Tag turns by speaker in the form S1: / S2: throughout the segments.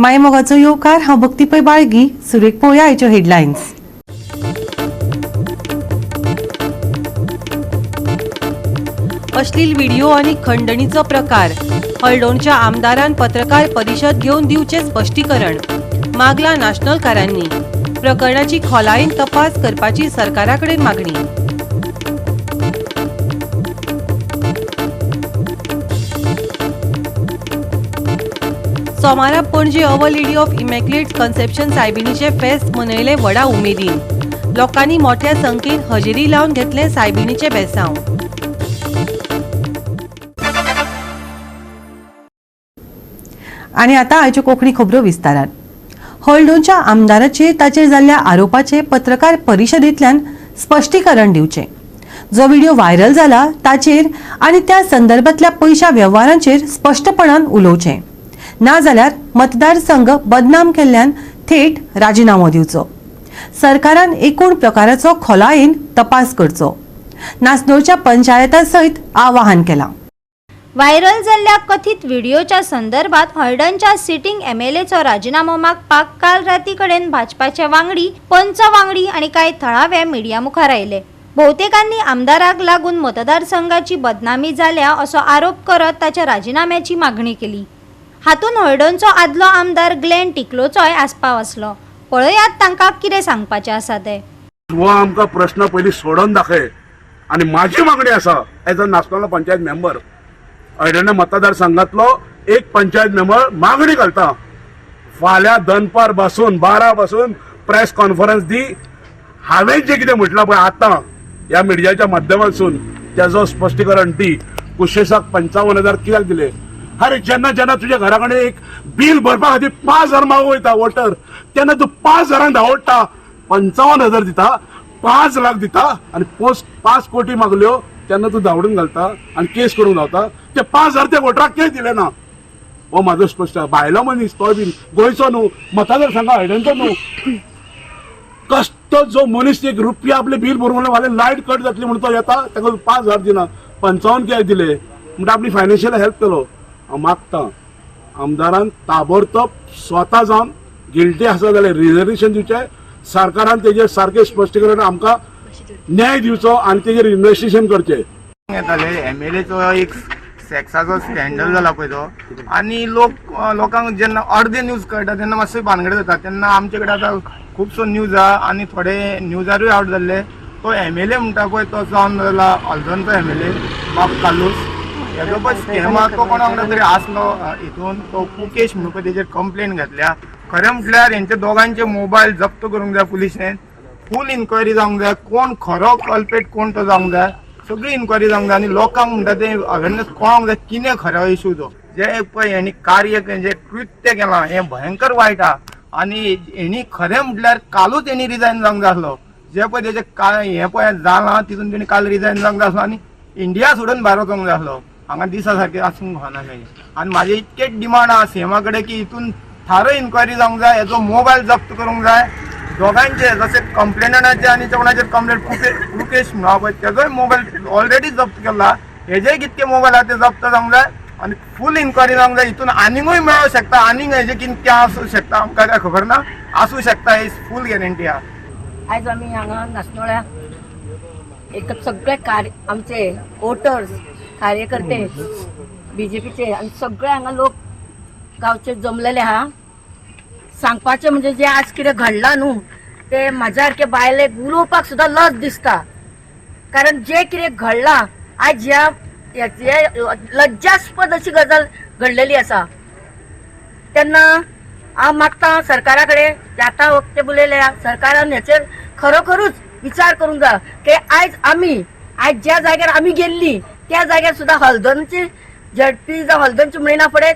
S1: मायमोगाचो येवकार हांव भक्तीपै बाळगी. सुरेख पळोवया आयच्यो हेडलायन्स. अश्लील व्हिडिओ आणि खंडणीचो प्रकार. हळडोणच्या आमदारान पत्रकार परिशद घेवन दिवचे स्पष्टीकरण. मागला नॅशनलकारांनी. प्रकरणाची खोलायेन तपास करपाची सरकाराकडेन मागणी. सोमारा पणजे our lady of immaculate conception सायबिणीचे फेस्त मनयले व्हडा उमेदीन. लोकांनी मोठ्या संख्येन हजेरी लावन घेतले सायबिणीचे बेसांव. आणि आता आयच्यो कोंकणी खबरो विस्तारान. हळडोणच्या आमदाराचेर ताचेर जाल्ल्या आरोपाचे पत्रकार परिशदेंतल्यान स्पश्टीकरण दिवचे. जो व्हिडिओ व्हायरल जाला ताचेर आनी त्या संदर्भातल्या पयशा व्यवहारांचेर स्पष्टपणान उलोवचें. ना जाल्यार मतदारसंघ बदनाम केल्ल्यान थेट राजिनामो दिवचो. सरकारान एकूण प्रकाराचो खोलायेन तपास करचो. नासनोळच्या पंचायता सयत आवाहन केलां.
S2: व्हायरल जाल्ल्या कथित व्हिडिओच्या संदर्भात हळडणच्या सिटिंग एमएलएचो राजीनामो मागपाक काल राती कडेन भाजपाचे वांगडी, पंच वांगडी आणि कांय थळावे मिडिया मुखार आयले. भोवतेकांनी आमदाराक लागून मतदारसंघाची बदनामी जाल्या असो आरोप करत ताच्या राजीनाम्याची मागणी केली. हातून हळडणचो आदलो आमदार ग्लेन टिकलोचोय आस्पाव आसलो. पळयात तांकां कितें सांगपाचें आसा ते.
S3: वो आमकां प्रश्न पयलीं सोडोवन दाखय. आनी माझी मागणी आसा as a national panchayat member, Haldona मतदारसंघातलो एक पंचायत मेंबर मागणी घालता. फाल्यां दनपार बसून 12 बसून प्रेस कॉन्फरन्स दी. हांवें जें कितें म्हटलां पळय आतां ह्या मिडियाच्या माध्यमांतसून त्याचो स्पश्टीकरण दी. कुशेसाक 55,000 कित्याक दिले? अरे जेन्ना जेन्ना तुज्या घरा कडेन एक बील भरपा खातीर 5,000 मागूं वयता वोटर, तेन्ना तूं 5,000 धांवडटा, 55,000 दिता, 5 लाख दिता आनी पोस्ट 5 कोटी मागल्यो तेन्ना तूं धांवडून घालता आनी केस करून लावता. ते 5,000 ते वोटराक कितें दिले ना? हो म्हाजो स्पश्ट. भायलो मनीस तो बीन गोंयचो न्हू, मतदारसंघ हळडणचो न्हू. कष्ट जो मनीस एक रुपया आपले बील भरून फाल्यां लायट कट जातली म्हणून तो येता, ताका 5,000 दिना, 55 कित्याक दिले म्हणजे आपली फायनान्शियल हेल्प केलो. हांव मागता आमदारान ताबडतोब स्वता जावन गिल्टी आसा जाल्यार रिजर्वेशन दिवचें. सरकारान तेजेर सारकें स्पश्टीकरण आमकां न्याय दिवचो आनी तेजेर इन्व्हेस्टिगेशन करचें.
S4: येताले एमएलएचो एक सेक्साचो स्कॅन्डल जाला पळय तो, आनी लोकांक जेन्ना अर्दे न्यूज कळटा तेन्ना मातशें भानगड जाता. तेन्ना आमचे कडेन आतां खुबसो न्यूज आहा आनी थोडे न्यूजारूय आवट जाल्ले. तो एमएलए म्हणटा पळय तो जावन जाला हळदणचो एमएलए बाब कालूस. हेजो पळय स्कॅमा तो कोणा वांगडा तरी आसलो हितून. तो मुकेश म्हणून पळय तेजेर कंप्लेन घातल्या. खरें म्हटल्यार हेंचे दोगांचे मोबायल जप्त करूंक जाय पुलिशेन. फूल इन्क्वायरी जावंक जाय. कोण खरो कल्पेट कोण तो जावंक जाय. सगळी इन्क्वायरी जावंक जाय आनी लोकांक म्हणटा ते अवेरनेस कळोंक जाय कितें खरो इशू तो. जे पळय हेणी कार्य जे कृत्य केलां हें भयंकर वायट आहा. आनी हेणी खरें म्हटल्यार कालूच हेणी रिजायन जावंक जाय आसलो. जे पळय तेजें हें पळय जालां तितून तेणी काल रिजायन जावंक जाय आसलो आनी इंडिया सोडून भायर वचोंक जाय आसलो. हांगा दिसा सारकें आसूंक फावना मेळ्ळी. आनी म्हाजें इतकेच डिमांड आहा सीएमा कडेन की हितून थारो इन्क्वायरी जावंक जाय. हेजो मोबायल जप्त करूंक जाय दोगांचे. जशे कंप्लेनंटाचे आनी कोणाचेर कंप्लेंट मुकेश म्हणा पळय तेजोय मोबायल ऑलरेडी जप्त केला. हेजेय कितके मोबायल आहा ते जप्त जावंक जाय आनी फूल इन्क्वायरी जावंक जाय. हितून आनीकूय मेळूंक शकता, आनीक हेजे कितें आसूं शकता आमकां काय खबर ना. आसूं शकता ही फूल गॅरंटी आहा.
S5: आयज आमी हांगा नासनोळ्या एक सगळे आमचे वोटर्स कार्यकर्ते बीजेपीचे आनी सगळे हांगा लोक गांवचे जमलेले आहा. सांगपाचें म्हणजे जे आज कितें घडलां न्हू ते म्हाज्या सारके बायलेक उलोवपाक सुद्दां लज दिसता. कारण जे कितें घडलां आज ह्या लज्जास्पद अशी गजाल घडलेली आसा. तेन्ना हांव मागता सरकारा कडेन आतां वक्ते उलयल्या सरकारान हेचेर खरोखरूच विचार करूंक जाय की आयज ज्या जाग्यार आमी गेल्ली त्या जाग्यार सुद्दां हळदणची झडपी जावं हळदणची म्हणिना फुडें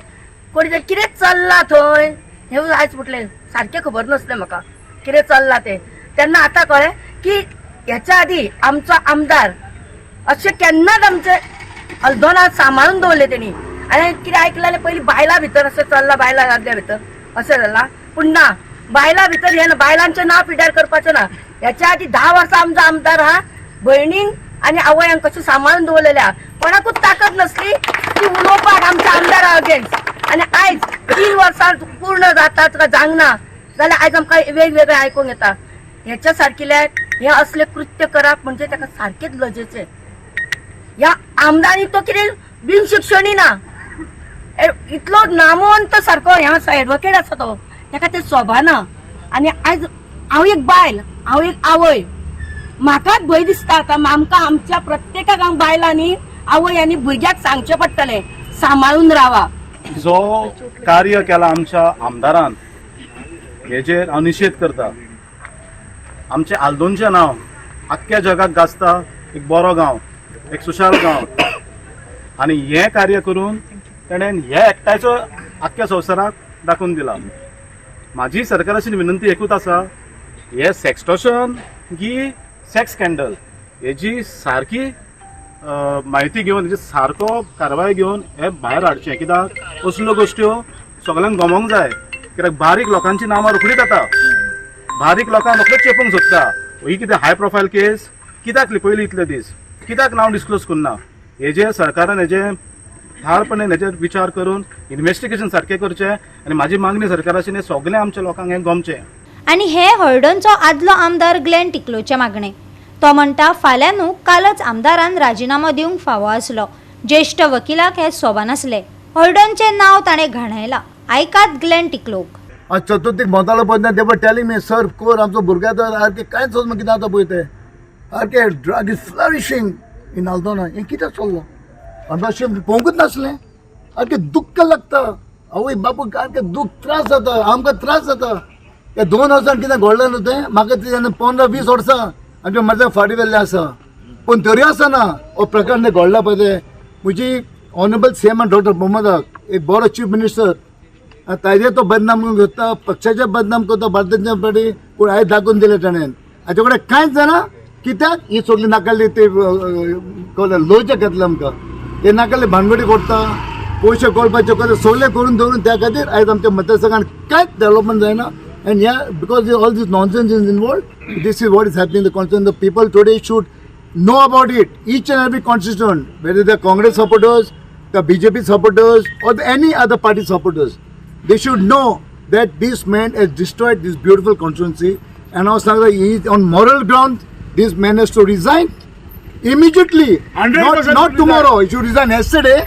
S5: कोणी कितें चल्लां थंय हें आयज म्हटलें सारकें खबर नासलें म्हाका कितें चल्लां तें. तेन्ना आतां कळ्ळें की हेच्या आदी आमचो आमदार अशें केन्नाच आमचे हळदोणा सांबाळून दवरले तेणी. आनी कितें आयकलें पयलीं बायलां भितर अशें चल्लां, बायलां राज्या भितर अशें जालां. पूण ना, बायलां भितर हें ना, बायलांचें नांव पिड्यार करपाचें ना. हेच्या आदी 10 वर्सां आमचो आमदार आहा भयणींक आनी आवयांक कशें सांबाळून दवरलेल्या. कोणाकूच ताकद नसली की उलोवपाक आमच्या आमदारा अगेन्स्ट. आनी आयज 3 वर्सां पूर्ण जातात का जांगना जाल्यार आयज आमकां वेगवेगळे आयकूंक येता. ह्याच्या सारकिले हे असले कृत्य करप म्हणजे ताका सारकेच लजेचे. ह्या आमदारांनी तो कितें बिन शिक्षणी ना, इतलो नामवंत सारको ह्या एडवोकेट आसा तो, ताका ते सोबाना. आनी आयज हांव एक बायल, हांव एक आवय, म्हाकाच भंय दिसता आतां. आमकां आमच्या प्रत्येकाक बायलांनी आवय आनी भुरग्याक सांगचें पडटलें सांबाळून रावा.
S6: जो कार्य केला आमच्या आमदारान हेजेर हांव निशेध करता. आमचे आल्दोनचें नांव आख्ख्या जगाक गाजता, एक बरो गांव, एक सुशाल गांव. आनी हें कार्य करून तेणेन हे एकट्याचो आख्ख्या संवसाराक दाखोवन दिला. म्हाजी सरकाराची विनंती एकूच आसा, हे सेक्सटॉर्शन की सेक्स स्कॅन्डल हेजी सारकी म्हायती घेवन, हेजी सारको कारवाय घेवन हे भायर हाडचें. कित्याक असल्यो गोश्ट्यो सगळ्यांक गमोंक जाय. कित्याक बारीक लोकांची नांवां रोखडीच येता, बारीक लोकांक रोखडेच चेपूंक सोदता. ही कितें हाय प्रोफायल केस कित्याक लिपयली इतले दीस, कित्याक नांव डिस्क्लोज करना. हेजे सरकारान हेजे थारपणे हेजेर विचार करून इन्व्हेस्टिगेशन सारकें करचें. आनी म्हाजी मागणी सरकाराची सगळ्या आमच्या लोकांक हें गमचें.
S2: आनी हे हळडणचो आदलो आमदार ग्लेन टिकलोचे मागणे. तो म्हणटा फाल्यां न्हू कालच आमदारान राजिनामो दिवंक फावो आसलो. ज्येष्ठ वकिलाक हे सोबानासले. हळडणचें नांव ताणें घाणयलां. आयकात ग्लेन टिकलोक.
S7: आज चतुर्थीक भोंवतालो पळयतना दे were telling me sir core आमचो भुरग्याचो सारकें कांयच समज कितें जाता पळय तें सारकें drug is flourishing in Aldona. हें कित्याक चल्लां आमकां अशें पळोवंकूच नासलें. सारकें दुख्ख लागता. आवय बापूय सारकें दूख त्रास जाता, आमकां त्रास जाता. हे 2 वर्सां कितें घडलें न्हू तें म्हाका तेन्ना 15-20 वर्सां आमच्या म्हज्या फाटी वेल्लें आसा. पूण तरी आसना हो प्रकार तें घडला पळय तें. म्हजी ऑनरेबल सीएम डॉक्टर मोहम्मदाक एक बरो चीफ मिनिस्टर ताजेर तो बदनाम करता, पक्षाचे बदनाम करता, भारतीय जनता पार्टी. पूण आयज दाखोवन दिलें ताणें हाचे कडेन कांयच जाणा. कित्याक ही सगळी नाकाल्ली ते लोचें घेतलें आमकां. हे नाकाल्ले भानगडी करता, पयशे कोळपाचे करता, सगळें करून दवरून त्या खातीर आयज आमच्या मतदारसंघात कांयच डेव्हलपमेंट जायना. And yeah, because all this nonsense is involved, this is what is happening in the constitution. The people today should know about it. Each and every constituent, whether they're Congress supporters, the BJP supporters, or any other party supporters, they should know that this man has destroyed this beautiful constituency. And now, he is on moral ground. This man has to resign immediately,
S3: 100%
S7: not tomorrow. He should resign yesterday,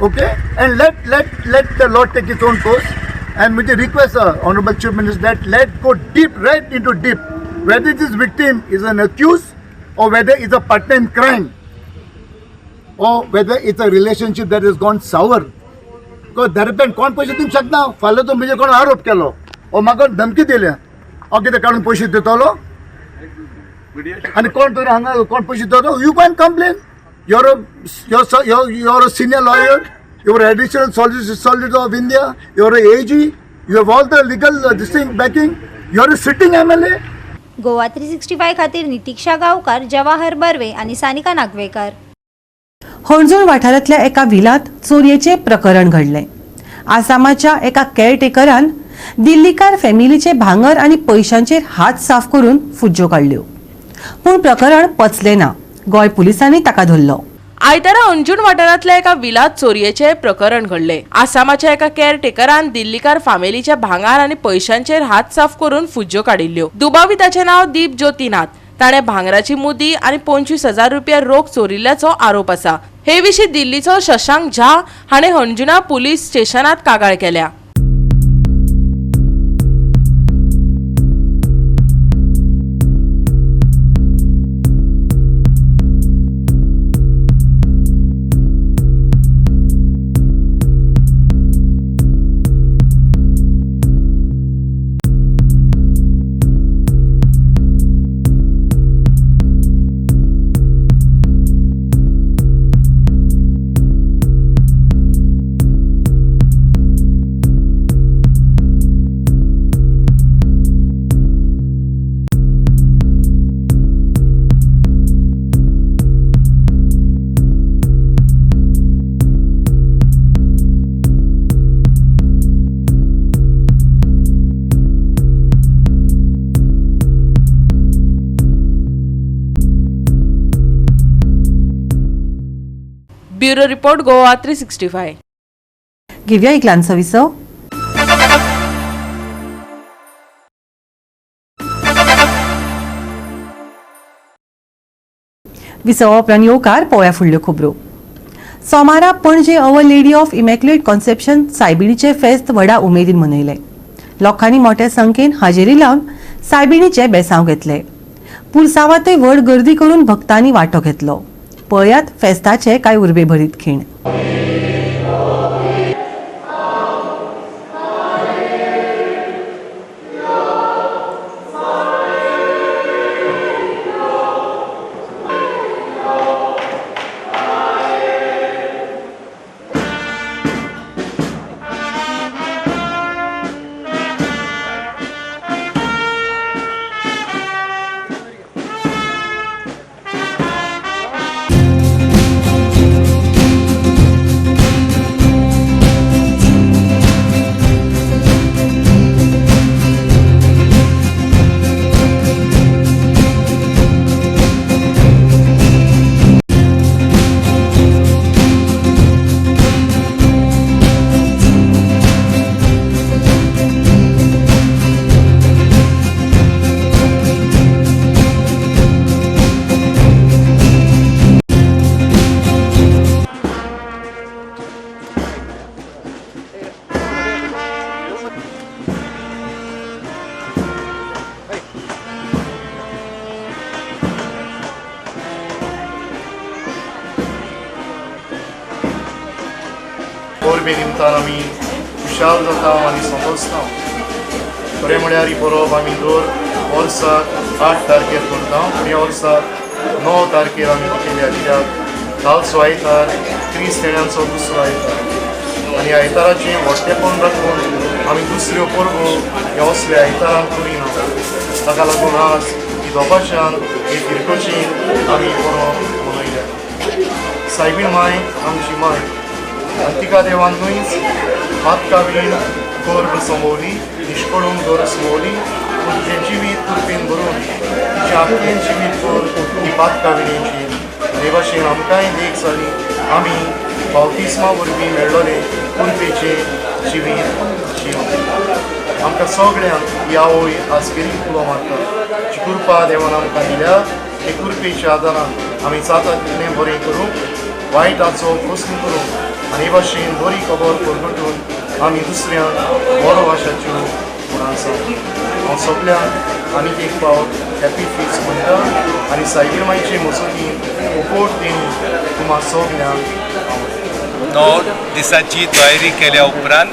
S7: okay? And let the Lord take its own course. And with the request, Honorable Chief Minister, that let go deep, right into deep, whether this victim is an accused or whether it's a part-time crime or whether it's a relationship that has gone sour. Because दरम्यान कोण पैसे दिवंक शकना. फाल्यां तो म्हणजे कोण आरोप केलो ओ म्हाका धमकी दिल्या हांव कितें काडून पयशे दितलो आनी कोण तरी हांगा कोण पयशे दितलो. You can complain. You're a senior lawyer. You are additional solicitor of India. You are a AG. You have all the legal distinct backing. You are a sitting MLA.
S2: Goa 365 खातीर नितीक्षा गावकार, जवाहर बर्वे आणि सानिका नागवेकर.
S1: होणजूळ वाठारांतल्या एका विलात चोरयेचे प्रकरण घडले. आसामाच्या एका केअरटेकरान दिल्लीकार फॅमिलीचे भांगर आणि पैशांचेर हात साफ करून फुज्ज्यो काडल्यो. पूण प्रकरण पचलें ना. गोंय पुलिसांनी ताका धरलो.
S8: आयतारा अंजूण वाठारांतल्या एका विलात चोरयेचे प्रकरण घडले. आसामाच्या एका केअरटेकरान दिल्लीकार फामिलीच्या भांगार आनी पैशांचेर हात साफ करून फुज्ज्यो काडिल्ल्यो. दुबावी ताचे नाव दीप ज्योतिनाथ. ताणे भांगराची मुदी आनी 25,000 रुपया रोख चोरिल्ल्याचो आरोप आसा. हे विशीं दिल्लीचो शशांक झा हाणें अंजुणा पुलीस स्टेशनात कागाळ केल्या. Bureau report Goa 365.
S1: घेवया एक ल्हानसो विसव. विसवा उपरांत येवकार पोळ्या फुडल्यो खबरो. सोमारा पणजे our lady of immaculate conception सायबिणीचे फेस्त व्हडा उमेदीन मनयले. लोकांनी मोठ्या संख्येन हाजेरी लावन सायबिणीचे बेसांव घेतले. पुरसावातय व्हड गर्दी करून भक्तांनी वांटो घेतलो. पळयात फेस्ताचे कांय उर्बेभरीत खीण.
S9: गोरबे निमतान आमी खुशाल जाता आनी समजता. खरें म्हळ्यार ही परब आमी दर वर्साक 8 तारखेर करता. ह्या वर्साक 9 तारखेर आमी केल्या कित्याक कालचो आयतार क्रिस्तांवांचो दुसरो आयतार आनी आयताराचें व्हडलेपण राखून आमी दुसऱ्यो परबो ह्या असल्या आयतारान करिना. ताका लागून आज ही दोबाशान ही फिरकोचेर आमी परब मनयल्या. सायबीण माय आमची माय आनी तिका देवान न्हयच हातकावीन गोरब संबोवली, निश्कळून गोर संबोवली, पूण तिचें जिवीत कुर्बेन भरून तिचें आख्खें जिवीत भर ही पातकाविणेची. हे भाशेन आमकांय देख जाली. आमी बावतिस्मा वरवीं मेळ्ळोले कुर्बेचें जिवीत जिवन. आमकां सगळ्यांक ह्या ओळी आसकेरी उलो मारता. जी कृपा देवान आमकां दिल्या हे कुर्बेच्या आदारान आमी जाता तितलें बरें करूंक, वायटाचो प्रस्न करूंक आनी हे भाशेन बरी खबर परगटून आमी दुसऱ्यांक बरो भाशाच्यो म्हणून सांग. हांव सगळ्यांक आनीक एक फावट हॅपी फिस्ट म्हणटा आनी सायबीण मायचे मजतीन उपोट तेणी तुमकां सगळ्यांक
S10: 9 दिसांची तयारी केल्या उपरांत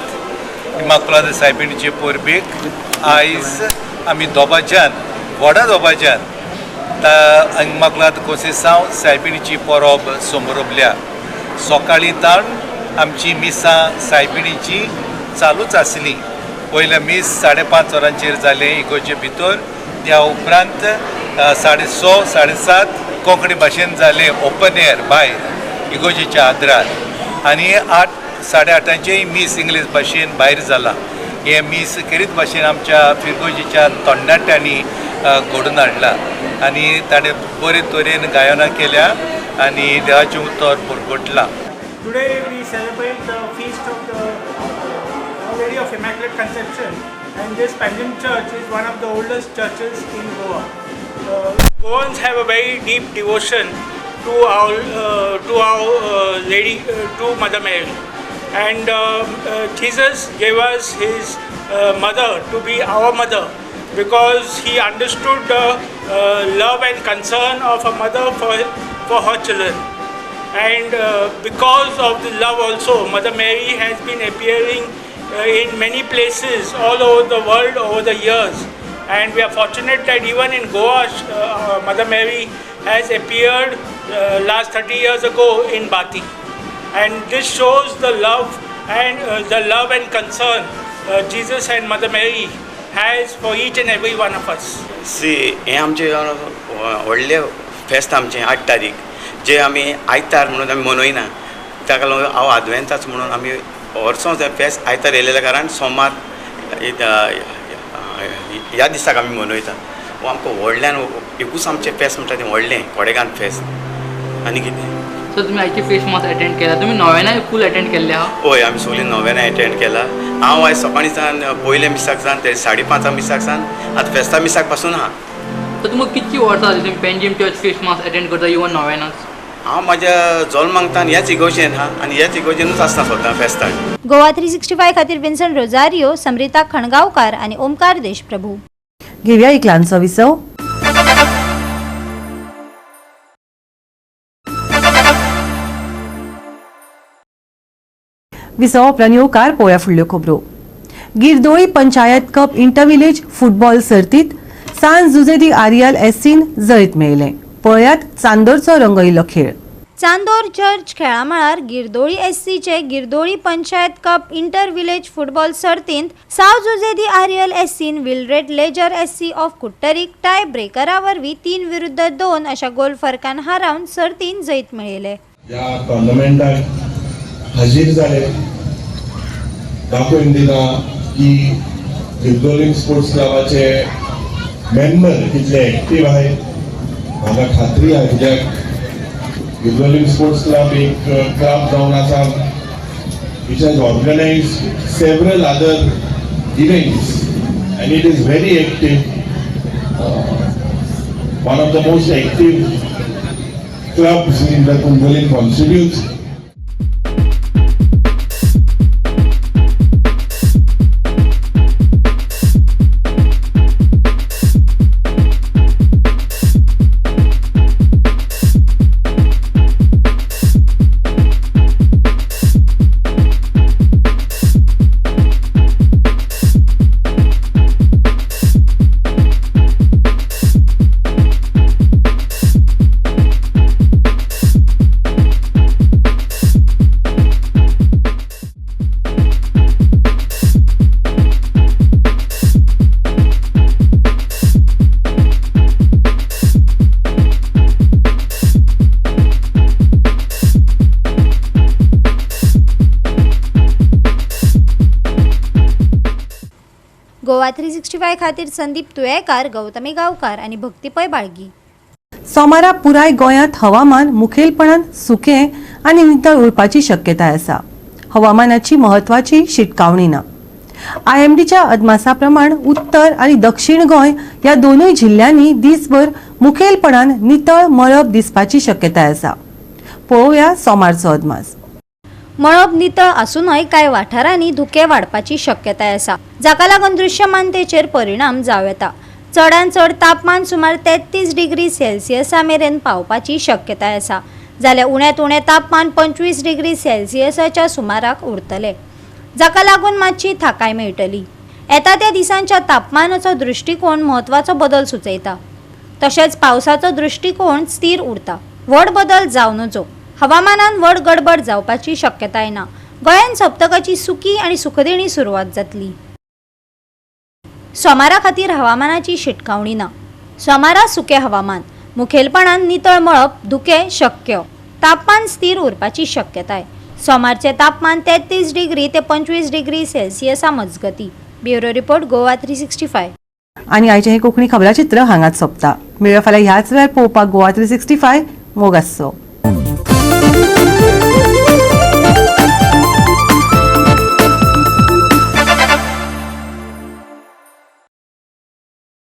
S10: इमाकुलाद सायबिणीचे परबेक आयज आमी दोबाज्यान व्हडा दोबाज्यान इमाकुलाद कोसेसांव सायबिणीची परब सोमरबल्या. सकाळीं ताण आमची मिसां सायबिणीची चालूच आसली. पयलें मीस 5:30 वरांचेर जालें इगोजे भितर. त्या उपरांत 6:30 7:30 कोंकणी भाशेन जालें ओपन एअर भायर इगोजेच्या आदरार आनी 8 8:30 मीस इंग्लीश भाशेन भायर जाला. हे मीस खेरीत भाशेन आमच्या फिरगोजेच्या तरणाट्यांनी घडोवन हाडला आनी ताणें बरे तरेन गायनां केल्या आनी देवाचें उतर परगटलां.
S11: Today we celebrate the feast of the Our Lady of Immaculate Conception, and this Panjim Church is one of the oldest churches in Goa. Goans have a very deep devotion to our Lady, to Mother Mary, and Jesus gave us His mother to be our mother because He understood the love and concern of a mother for her children. And because of the love also, Mother Mary has been appearing in many places all over the world over the years. And we are fortunate that even in Goa, Mother Mary has appeared last 30 years ago in Bati. And this shows the love and concern Jesus and Mother Mary has for each and every one of us.
S12: See, हे आमचे व्हडले फेस्त आमचे 8 तारीख जे आमी आयतार म्हणून आमी मनयना. ताका लागून हांव आदवेंताच म्हणून आमी वर्सों फेस्त आयतार येयलेल्या कारण सोमार ह्या दिसाक आमी मनयता. वो आमकां व्हडल्यान एकूच आमचें फेस्त म्हणटा तें व्हडलें कोडेगांव फेस्त. आनी कितें
S13: सो तुमी आयची फेस्ट मात अटेंड केला. तुमी नोवेनाय फूल अटेंड केल्ले आहा?
S12: हय, आमी सगळीं नोवेनाय अटेंड केला. हांव आयज सकाळीं सावन पयल्या मिसाक सावन ते 5:30 मिसाक सावन आतां फेस्ता मिसाक पासून आहा.
S13: तर तुमकां कितकी वर्सां जाली तुमी पेंजीम चर्च क्रिसमस अटेंड करता इवन नोवेनास?
S12: हांव म्हाज्या जल्मांकतान ह्याच इगोजेन हा आनी ह्याच इगोजेनूच आसता सद्दां फेस्ताक.
S2: गोवा 365 खातीर विन्संट रोजारियो, समरिता खणगांवकार आनी ओमकार देशप्रभू.
S1: घेऊया एक ल्हानसो विसव. विसव उपरांत येवकार पळोवया फुडल्यो खबरो. Guirdolim panchayat cup inter village football सर्तीत सान जुजे दी आरियल एसीन जैत मेळयलें. पळयात चांदोरचो रंगयिल्लो खेळ.
S2: चांदोर चर्च खेळा मळार गिरदोळी एससीचे Guirdolim panchayat cup inter village football सर्तींत साव जुजे दी आरियल एसीन विलरेड लेजर एससी ऑफ कुट्टरीक टाय ब्रेकरा वरवीं 3-2 अशा गोल फरकान हारावन सर्तींत जैत मेळयले.
S14: ह्या टोर्नामेंटाक हाजीर जाले दाखोवन दिता की गिरदोळी स्पोर्ट्स क्लबाचे मेंबर कितले एक्टीव आहेत. म्हाका खात्री आहे कित्याक गिरदोळी स्पोर्ट्स क्लब एक क्लब जावन आसा which has organized several other events and it is very active. One of the most active clubs in the Kumbhalin constituency.
S2: Goa 365 खातीर संदीप तुयेकार, गौतमी गांवकार आनी भक्तीपय बाळगी.
S1: सोमारा पुराय गोंयांत हवामान मुखेलपणान सुकें आनी नितळ उरपाची शक्यताय आसा. हवामानाची महत्वाची शिटकावणी ना. IMDच्या अदमासा प्रमाण उत्तर आनी दक्षिण गोंय ह्या दोनूय जिल्ल्यांनी दिसभर मुखेलपणान नितळ मळब दिसपाची शक्यताय आसा. पळोवया सोमारचो अदमास.
S2: मळब नितळ आसूनय कांय वाठारांनी धुके वाडपाची शक्यताय आसा, जाका लागून दृश्यमानतेचेर परिणाम जावं येता. चडांत चड तापमान सुमार 33 डिग्री सेल्सियसा मेरेन पावपाची शक्यताय आसा, जाल्यार उण्यांत उणें तापमान 25 डिग्री सेल्सियसाच्या सुमाराक उरतले, जाका लागून मातशी थाकाय मेळटली. येता त्या दिसांच्या तापमानाचो दृश्टिकोन म्हत्वाचो बदल सुचयता. तशेंच पावसाचो दृश्टिकोन स्थिर उरता. व्हड बदल जावं नजो. हवामानान व्हड गडबड जावपाची शक्यताय ना. गोंयांत सप्तकाची सुकी आनी सुखदिणी सुरवात जातली. सोमारा खातीर हवामानाची शिटकावणी ना. सोमारा सुकें हवामान, मुखेलपणान नितळ मळब, धुके शक्य. तापमान स्थिर उरपाची शक्यताय. सोमारचे तापमान 33 डिग्री ते 25 डिग्री सेल्सियसा मजगती. Bureau report Goa 365.
S1: आणि आयचे हे कोंकणी खबराचित्र हांगाच सोंपता. मेळ्या फाल्यां ह्याच वेळार पळोवपाक गोवा 365 मोग आसचो.